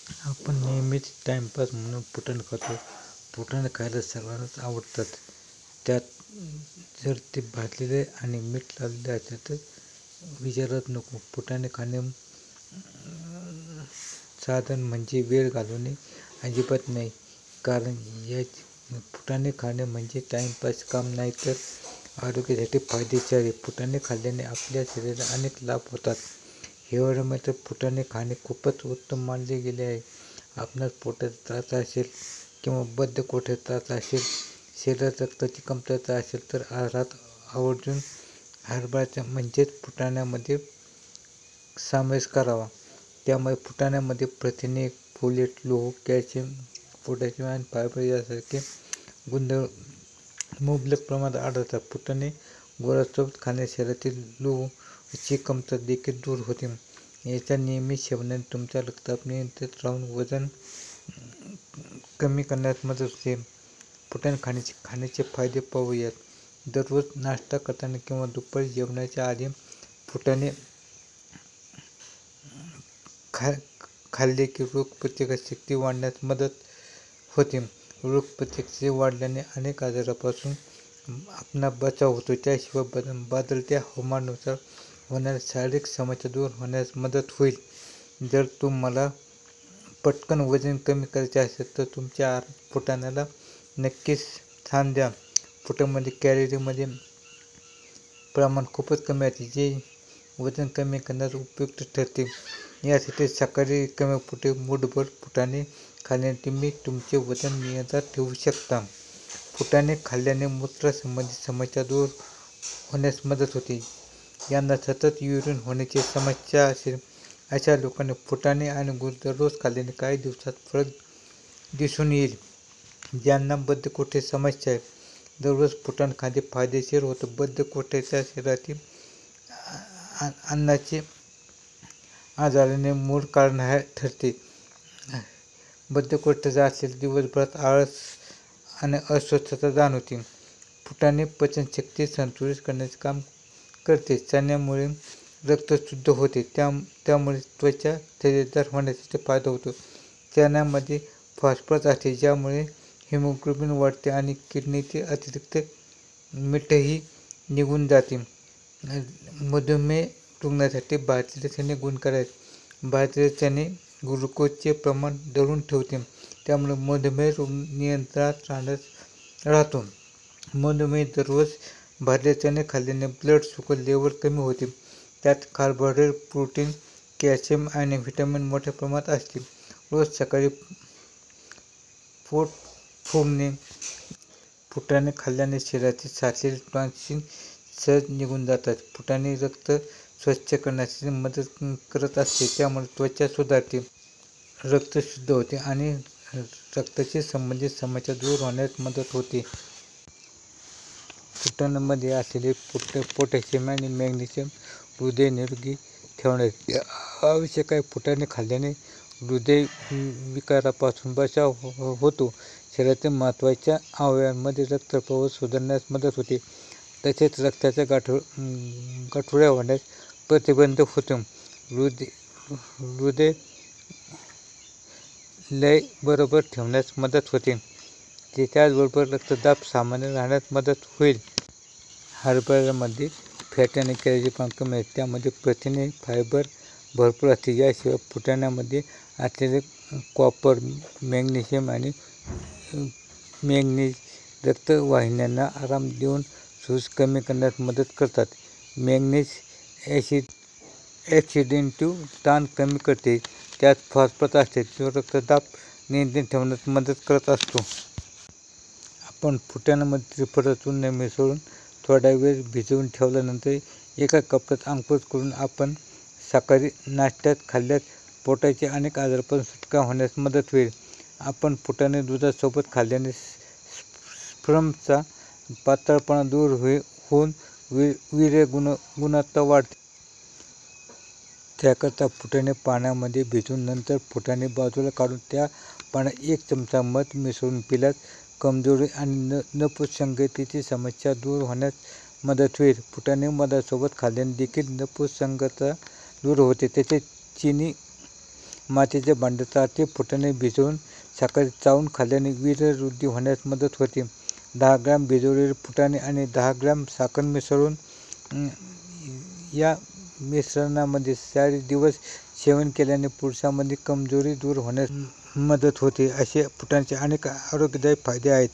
आपण नेहमीच टाइमपास म्हणून फुटाणे खातो. फुटाणे खायला सर्वांनाच आवडतात. त्यात जर ते भाजलेले आणि मीठ लावलेले असेल तर विचारत नको. फुटाणे खाणे साधन म्हणजे वेळ घालवणे अजिबात नाही. कारण फुटाणे खाणे म्हणजे टाइमपास काम नाही तर आरोग्यासाठी फायदेशीर आहे. फुटाणे खाल्ल्याने आपल्या शरीराला अनेक लाभ होतात. हिवाळ्यामध्ये फुटाणे खाणे खूपच उत्तम मानले गेले आहे. आपणास पोटाचा त्रास असेल किंवा बद्धकोष्ठाचा त्रास असेल, शरीरात रक्ताची कमतरता असेल तर आहारात आवर्जून हरभऱ्याच्या म्हणजेच फुटाण्यामध्ये समावेश करावा. त्यामुळे फुटाण्यामध्ये प्रथिने, फोलेट, लोह, कॅल्शियम, पोटॅशियम आणि फायबर यासारखे गुणधर्म मुबलक प्रमाणात आढळतात. फुटाणे गुळासोबत खाण्याने शरीरातील लोहाची कमतरता देखील दूर होते. याच्या नियमित सेवनाने तुमच्या रक्तदाब नियंत्रित राहून वजन कमी करण्यास मदत होते. फुटाणे खाण्याचे फायदे पाहूयात. दररोज नाश्ता करताना किंवा दुपारी जेवणाच्या आधी फुटाणे खाल्ले की रोगप्रतिकारशक्ती वाढण्यास मदत होते. रोगप्रतिकारशक्ती वाढल्याने अनेक आजारांपासून आपला बचाव होतो. त्याशिवाय बदलत्या हवामानानुसार होणाऱ्या शारीरिक समस्या दूर होण्यास मदत होईल. जर तुम्हाला पटकन वजन कमी करायचे असेल तर तुमच्या आहारात फुटाण्याला नक्कीच स्थान द्या. फुटाण्यामध्ये कॅलरीमध्ये प्रमाण खूपच कमी असते, जे वजन कमी करण्यास उपयुक्त ठरते. यासाठी सकाळी रिकाम्या पोटी मूठभर फुटाणे खाल्ल्याने तुम्ही तुमचे वजन नियंत्रणात ठेवू शकता. फुटाणे खाल्ल्याने मूत्रसंबंधी समस्या दूर होण्यास मदत होते. ज्यांना सतत युरिन होण्याची समस्या असेल अशा लोकांनी फुटाणे आणि गूळ दररोज खाल्ल्याने काही दिवसात फरक दिसून येईल. ज्यांना बद्धकोष्ठाची समस्या आहे, दररोज फुटाणे खाणे फायदेशीर होतं. बद्धकोष्ठाच्या शरीरातील अन्नाचे आजाराने मूळ कारण ठरते. बद्धकोष्ठ असलेल्या दिवसभरात आळस आणि अस्वस्थता जाणवते. फुटाणे पचनशक्ती संतुलित करण्याचे काम करते. चण्यामुळे रक्त शुद्ध होते, त्यामुळे त्वचा दर्जेदार होण्यासाठी फायदा होतो. चण्यामध्ये फॉस्फरस असते, ज्यामुळे हिमोग्लोबिन वाढते आणि किडनीतील अतिरिक्त मीठही निघून जाते. मधुमेह रुग्णांसाठी भाजलेले चणे गुणकारी आहेत. भाजलेले चणे ग्लुकोजचे प्रमाण धरून ठेवते, त्यामुळे मधुमेह नियंत्रणात राहतो. मधुमेही दररोज भाजलेले चणे खाल्ल्याने ब्लड शुगर लेवल कमी होते. त्यात कार्बोहायड्रेट, प्रोटीन, कॅल्शियम आणि व्हिटॅमिन मोठ्या प्रमाणात असते. रोज सकाळी पोट फुगणे. फुटाणे खाल्ल्याने शरीरातील साचलेले टॉक्सिन सहज निघून जातात. फुटाणे रक्त स्वच्छ करण्यास मदत करत असते, त्यामुळे त्वचा सुधारते, रक्त शुद्ध होते आणि रक्ताशी संबंधित समस्या दूर होण्यास मदत होते. फुटाण्यामध्ये असलेले पोटॅशियम आणि मॅग्नेशियम हृदय निरोगी ठेवण्यास आवश्यक आहे. फुटाणे खाल्ल्याने हृदयविकारापासून बचाव होतो. शरीरातील महत्त्वाच्या अवयवांमध्ये रक्तप्रवाह सुधारण्यास मदत होते. तसेच रक्ताच्या गाठोड्या होण्यास प्रतिबंध होतो. हृदय लय बरोबर ठेवण्यास मदत होते. त्याचबरोबर रक्तदाब सामान्य राहण्यास मदत होईल. हरभऱ्यामध्ये फॅट आणि कॅलरी पण कमी आहेत. त्यामध्ये प्रथिने, फायबर भरपूर असते. याशिवाय फुटाण्यामध्ये असलेले कॉपर, मॅग्नेशियम आणि मॅंगनीज रक्तवाहिन्यांना आराम देऊन सूज कमी करण्यास मदत करतात. मॅंगनीज ऑक्सिडेटिव्ह ताण कमी करते. त्यात फॉस्फरस असते, जो रक्तदाब नियंत्रित ठेवण्यास मदत करत असतो. आपण फुटाण्यामध्ये त्रिफळा चूर्ण मिसळून थोडा वेळ भिजवून ठेवल्यानंतर एका कपात अंकुरित करून आपण सकाळी नाश्त्यात खाल्ल्यास पोटाच्या अनेक आजारांपासून सुटका होण्यास मदत होईल. आपण फुटाणे दुधासोबत खाल्ल्याने स्पर्मचा पातळपणा दूर होऊन वीर्य गुणवत्ता वाढते. त्याकरता फुटाणे पाण्यामध्ये भिजवून नंतर फुटाणे बाजूला काढून त्या पाण्यात 1 चमचा मध मिसळून पिल्यास कमजोरी आणि नपुंसकतेची समस्या दूर होण्यास मदत होईल. फुटाणे मधासोबत खाल्ल्याने देखील नपुंसकता दूर होते. तसेच चिनी मातीचे भांडे ते फुटाणे भिजवून सकाळी चावून खाल्ल्याने वीर्यवृद्धी होण्यास मदत होते. 10 ग्रॅम भिजवलेले फुटाणे आणि 10 ग्रॅम साखर मिसळून या मिश्रणामध्ये 4 दिवस सेवन केल्याने पुरुषांमध्ये कमजोरी दूर होण्यास मदत होते. असे फुटाण्याचे अनेक आरोग्यदायी फायदे आहेत.